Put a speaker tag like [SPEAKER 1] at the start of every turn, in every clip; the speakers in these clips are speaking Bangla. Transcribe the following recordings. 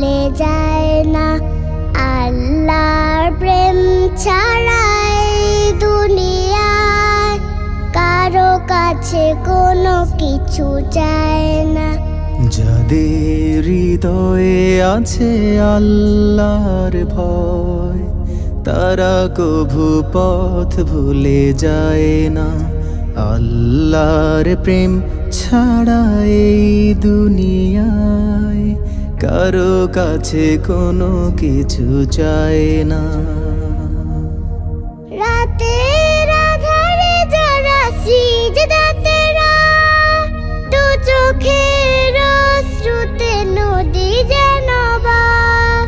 [SPEAKER 1] ভুলে যায় না। আল্লাহর প্রেম ছাড়াই দুনিয়ায় কারো কাছে কোনো কিছু চায় না।
[SPEAKER 2] যাদের হৃদয়ে আছে আল্লাহর ভয়, তারা কভু পথ ভুলে যায় না। আল্লাহর প্রেম ছাড়া এই দুনিয়ায় কারো কাছে কোনো কিছু চায় না।
[SPEAKER 1] রাতের আঁধারে যারা সিজদাতে রয়, দু চোখের অশ্রুতে নদী যেন বয়।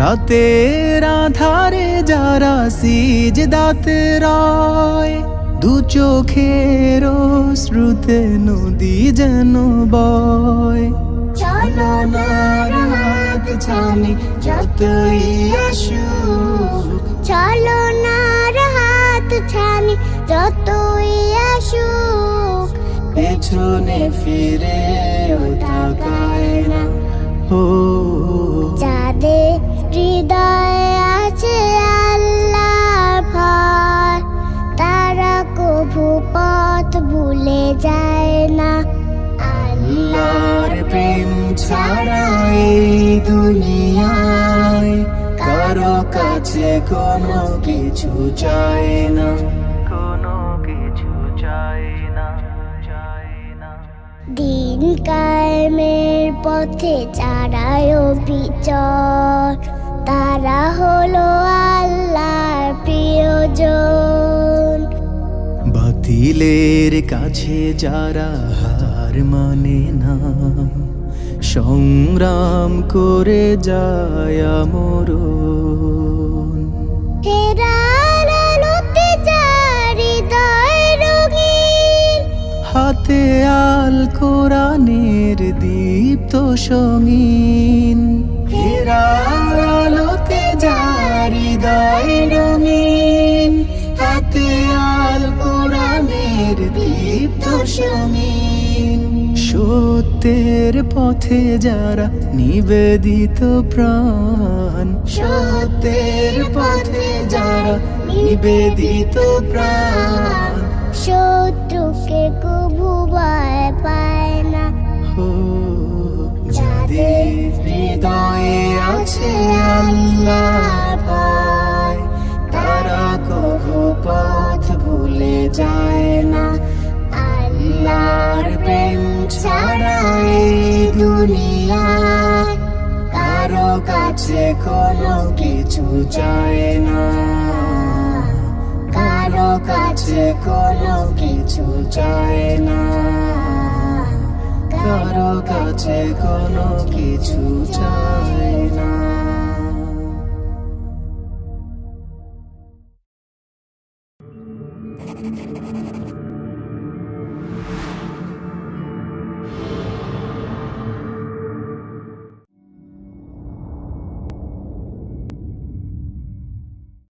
[SPEAKER 2] রাতের আঁধারে যারা সিজদাতে রয়, দু চোখের অশ্রুতে নদী যেন বয়। চলো না রাত ছানি যতই আসুক,
[SPEAKER 1] চলো না হাত ছানি যতই আসুক,
[SPEAKER 2] পেছনে ফিরে তাকায় না। ও
[SPEAKER 1] যাদের হৃদয়ে আছে আল্লাহর ভয়, তারা কভু পথ ভুলে যায় না।
[SPEAKER 2] আল্লাহর প্রেম ছাড়া এই দুনিয়ায় কারো কাছে কোনো কিছু চায় না, কোনো কিছু চায় না, চায় না।
[SPEAKER 1] দিন কায়েমের পথে যারাই অবিচর, তারা হলো আল্লাহর প্রিয়জন।
[SPEAKER 2] বাতিলের কাছে যারা হার মানে না, সংগ্রাম করে যায় মরণ।
[SPEAKER 1] হেরার আলোতে যার হৃদয় রঙিন,
[SPEAKER 2] হাতে আল কোরআনের দীপ্ত সঙ্গীন। হেরার আলোতে যার হৃদয় রঙিন, হাতে আল কোরআনের দীপ্ত সঙ্গীন। সত্যের পথে যারা নিবেদিত প্রাণ, সত্যের পথে যারা নিবেদিত প্রাণ।
[SPEAKER 1] শত্রুকে কভু ভয় পায় না।
[SPEAKER 2] ও যাদের হৃদয়ে আছে আল্লাহর ভয়, তারা কভু পথ ভুলে যায় না। আল্লাহর প্রেম ছাড়া এই দুনিয়ায় কারো কাছে কোনো কিছু চায় না, কারো কাছে কোনো কিছু চায় না, কারো কাছে কোনো কিছু চায় না।